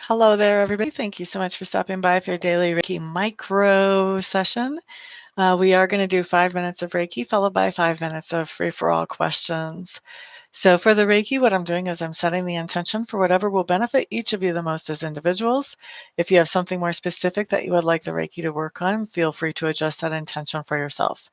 Hello there, everybody. Thank you so much for stopping by for your daily Reiki micro session. We are going to do 5 minutes of Reiki, followed by 5 minutes of free for all questions. So, for the Reiki, what I'm doing is I'm setting the intention for whatever will benefit each of you the most as individuals. If you have something more specific that you would like the Reiki to work on, feel free to adjust that intention for yourself.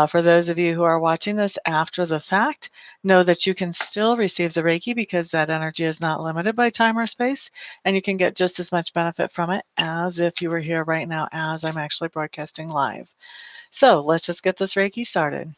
For those of you who are watching this after the fact, know that you can still receive the Reiki because that energy is not limited by time or space, and you can get just as much benefit from it as if you were here right now as I'm actually broadcasting live. So let's just get this Reiki started.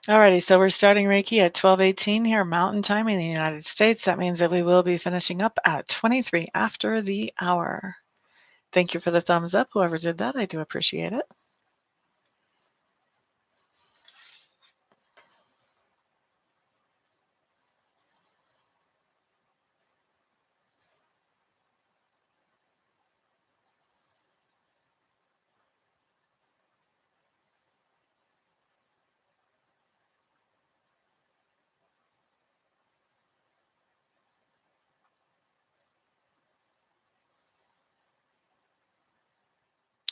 Alrighty, so we're starting Reiki at 12:18 here Mountain Time in the United States. That means that we will be finishing up at 23 after the hour. Thank you for the thumbs up, whoever did that. I do appreciate it.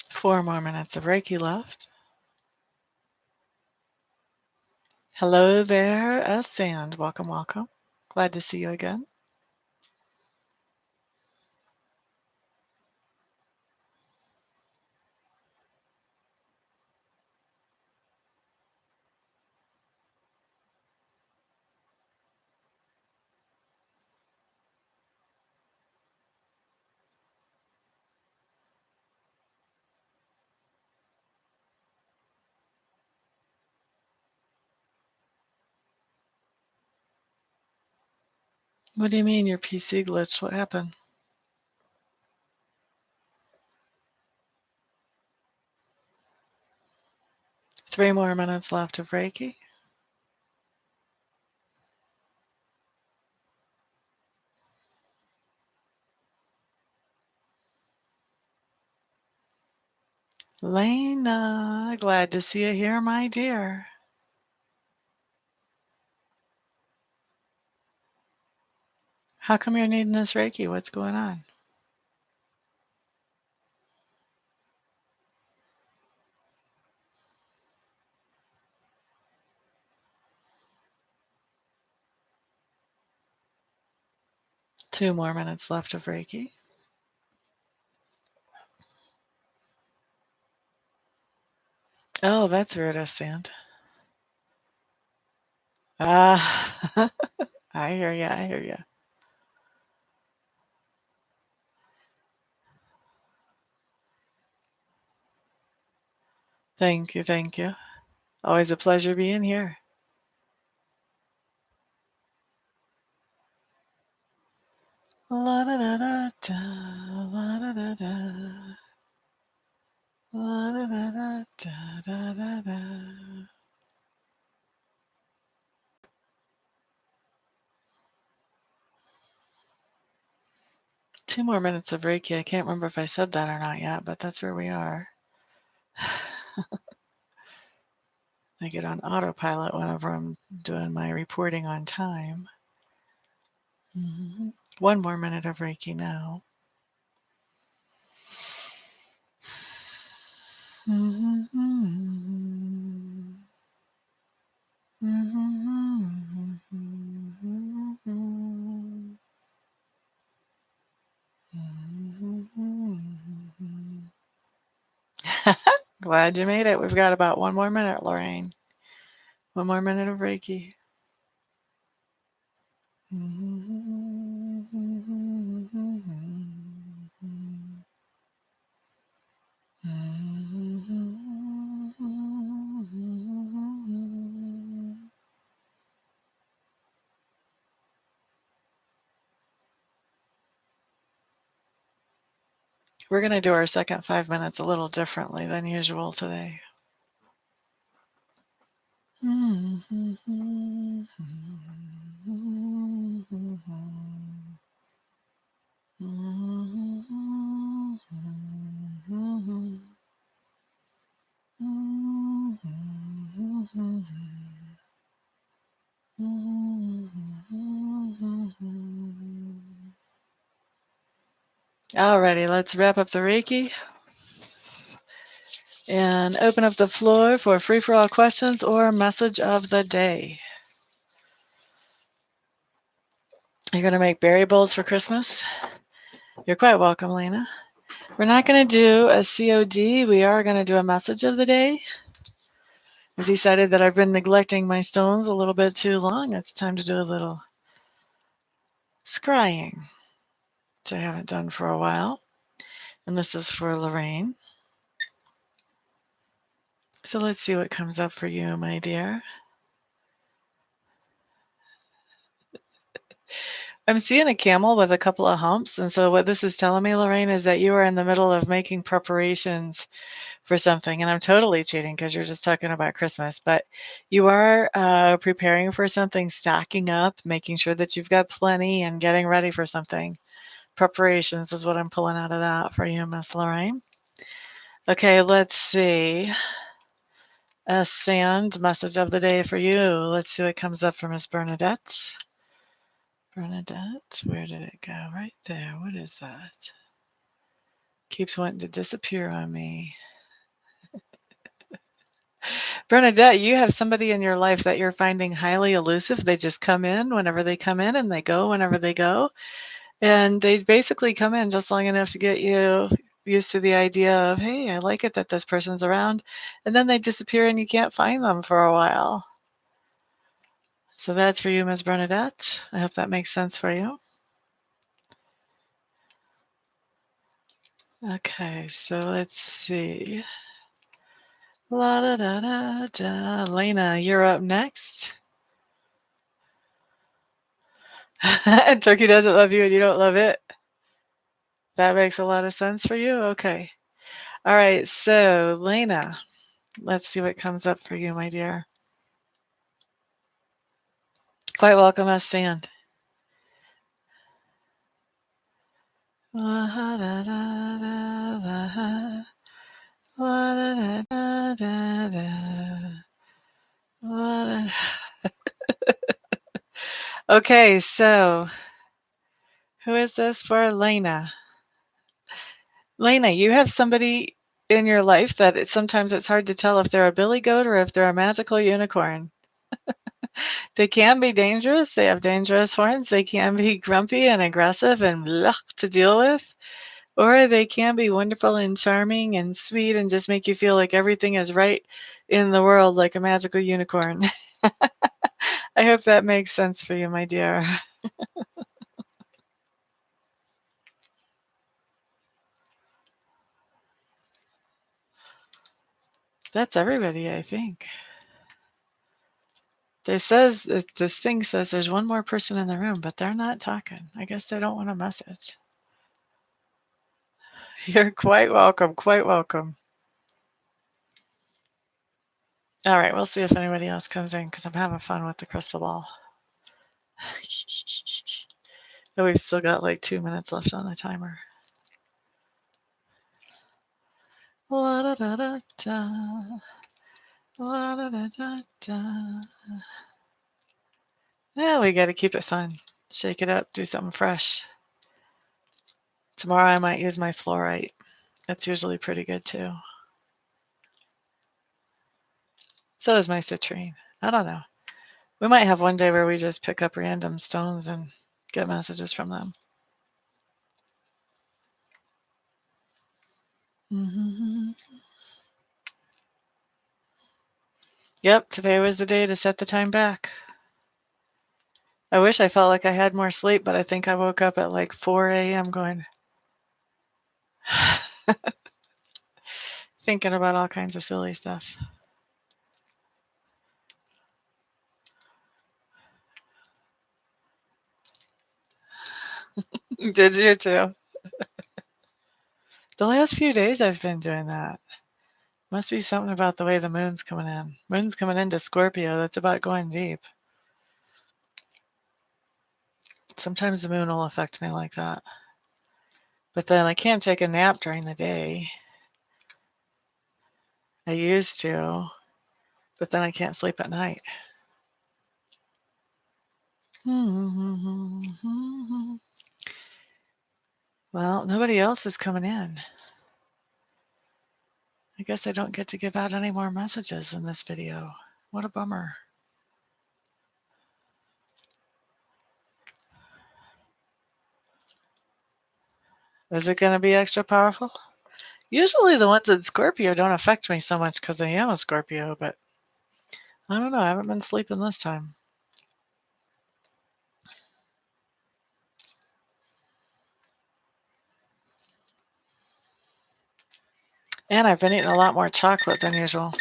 4 more minutes of Reiki left. Hello there, S. Sand. Welcome, welcome. Glad to see you again. What do you mean your PC glitched? What happened? 3 more minutes left of Reiki. Lena, glad to see you here, my dear. How come you're needing this Reiki? What's going on? Two more minutes left of Reiki. Oh, that's weird, S. Sand. Ah, I hear ya, I hear ya. Thank you, thank you. Always a pleasure being here. La da da da da, la da da da, la da da da da da da. 2 more minutes of Reiki. I can't remember if I said that or not yet, but that's where we are. I get on autopilot whenever I'm doing my reporting on time. 1 more minute of Reiki now. Glad you made it. We've got about 1 more minute, Lorraine. 1 more minute of Reiki. We're going to do our second 5 minutes a little differently than usual today. Alrighty, let's wrap up the Reiki and open up the floor for free-for-all questions or message of the day. You're going to make berry bowls for Christmas? You're quite welcome, Lena. We're not going to do a COD. We are going to do a message of the day. I've decided that I've been neglecting my stones a little bit too long. It's time to do a little scrying, which I haven't done for a while. And this is for Lorraine. So let's see what comes up for you, my dear. I'm seeing a camel with a couple of humps. And so what this is telling me, Lorraine, is that you are in the middle of making preparations for something. And I'm totally cheating because you're just talking about Christmas. But you are preparing for something, stocking up, making sure that you've got plenty and getting ready for something. Preparations is what I'm pulling out of that for you, Miss Lorraine. Okay, let's see. A sand message of the day for you. Let's see what comes up for Miss Bernadette. Bernadette, where did it go? Right there. What is that? Keeps wanting to disappear on me. Bernadette, you have somebody in your life that you're finding highly elusive. They just come in whenever they come in and they go whenever they go. And they basically come in just long enough to get you used to the idea of, hey, I like it that this person's around. And then they disappear and you can't find them for a while. So that's for you, Ms. Bernadette. I hope that makes sense for you. Okay, so let's see. La da da da da. Lena, you're up next. Turkey doesn't love you and you don't love it. That makes a lot of sense for you? Okay. All right, so Lena, let's see what comes up for you, my dear. Quite welcome, us, Sand. Okay, so who is this for? Lena. Lena, you have somebody in your life that sometimes it's hard to tell if they're a billy goat or if they're a magical unicorn. They can be dangerous. They have dangerous horns. They can be grumpy and aggressive and blech to deal with. Or they can be wonderful and charming and sweet and just make you feel like everything is right in the world like a magical unicorn. I hope that makes sense for you, my dear. That's everybody, I think. This thing says there's one more person in the room, but they're not talking. I guess they don't want a message. You're quite welcome, quite welcome. All right, we'll see if anybody else comes in because I'm having fun with the crystal ball. But we've still got like 2 minutes left on the timer. La da da da da. La da da da da. Yeah, we got to keep it fun. Shake it up, do something fresh. Tomorrow I might use my fluorite. That's usually pretty good too. So is my citrine. I don't know. We might have one day where we just pick up random stones and get messages from them. Mm-hmm. Yep, today was the day to set the time back. I wish I felt like I had more sleep, but I think I woke up at like 4 a.m. going, thinking about all kinds of silly stuff. Did you too? The last few days I've been doing that. Must be something about the way the moon's coming in. Moon's coming into Scorpio. That's about going deep. Sometimes the moon will affect me like that. But then I can't take a nap during the day. I used to, but then I can't sleep at night. Well, nobody else is coming in. I guess I don't get to give out any more messages in this video. What a bummer. Is it going to be extra powerful? Usually the ones in Scorpio don't affect me so much because I am a Scorpio, but I don't know. I haven't been sleeping this time. And I've been eating a lot more chocolate than usual,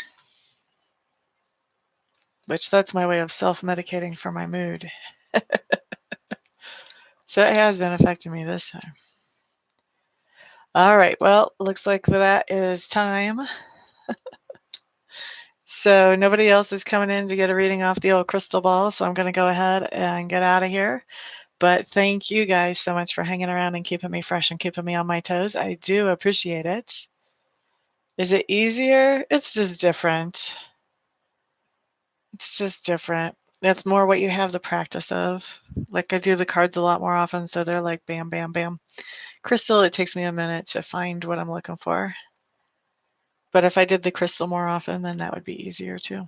which that's my way of self-medicating for my mood. So it has been affecting me this time. All right, well, looks like that is time. So nobody else is coming in to get a reading off the old crystal ball, so I'm going to go ahead and get out of here. But thank you guys so much for hanging around and keeping me fresh and keeping me on my toes. I do appreciate it. Is it easier? It's just different. It's just different. That's more what you have the practice of. Like I do the cards a lot more often, so they're like bam, bam, bam. Crystal, it takes me a minute to find what I'm looking for. But if I did the crystal more often, then that would be easier too.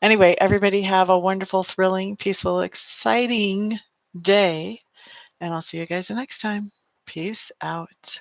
Anyway, everybody have a wonderful, thrilling, peaceful, exciting day, and I'll see you guys the next time. Peace out.